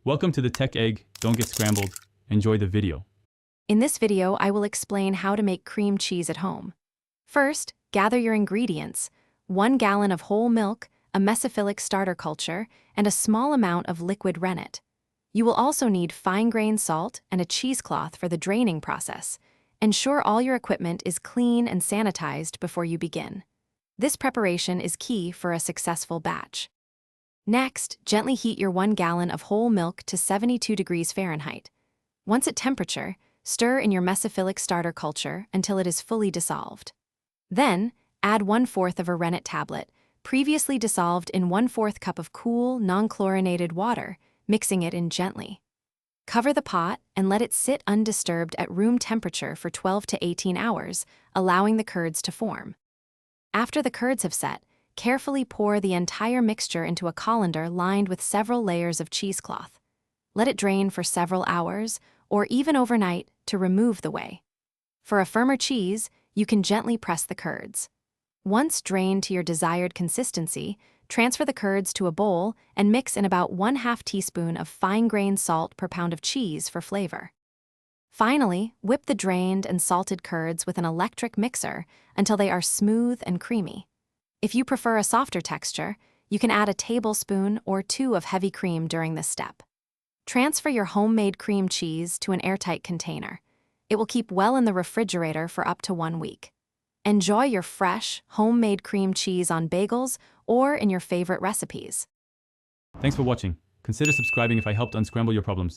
Welcome to the Tech Egg. Don't get scrambled. Enjoy the video. In this video, I will explain how to make cream cheese at home. First, gather your ingredients: 1 gallon of whole milk, a mesophilic starter culture, and a small amount of liquid rennet. You will also need fine-grained salt and a cheesecloth for the draining process. Ensure all your equipment is clean and sanitized before you begin. This preparation is key for a successful batch. Next, gently heat your 1 gallon of whole milk to 72 degrees Fahrenheit. Once at temperature, stir in your mesophilic starter culture until it is fully dissolved. Then, add 1/4 of a rennet tablet, previously dissolved in 1/4 cup of cool, non-chlorinated water, mixing it in gently. Cover the pot and let it sit undisturbed at room temperature for 12 to 18 hours, allowing the curds to form. After the curds have set, carefully pour the entire mixture into a colander lined with several layers of cheesecloth. Let it drain for several hours, or even overnight, to remove the whey. For a firmer cheese, you can gently press the curds. Once drained to your desired consistency, transfer the curds to a bowl and mix in about 1/2 teaspoon of fine-grained salt per pound of cheese for flavor. Finally, whip the drained and salted curds with an electric mixer until they are smooth and creamy. If you prefer a softer texture, you can add a tablespoon or 2 of heavy cream during this step. Transfer your homemade cream cheese to an airtight container. It will keep well in the refrigerator for up to 1 week. Enjoy your fresh, homemade cream cheese on bagels or in your favorite recipes. Thanks for watching. Consider subscribing if I helped unscramble your problems.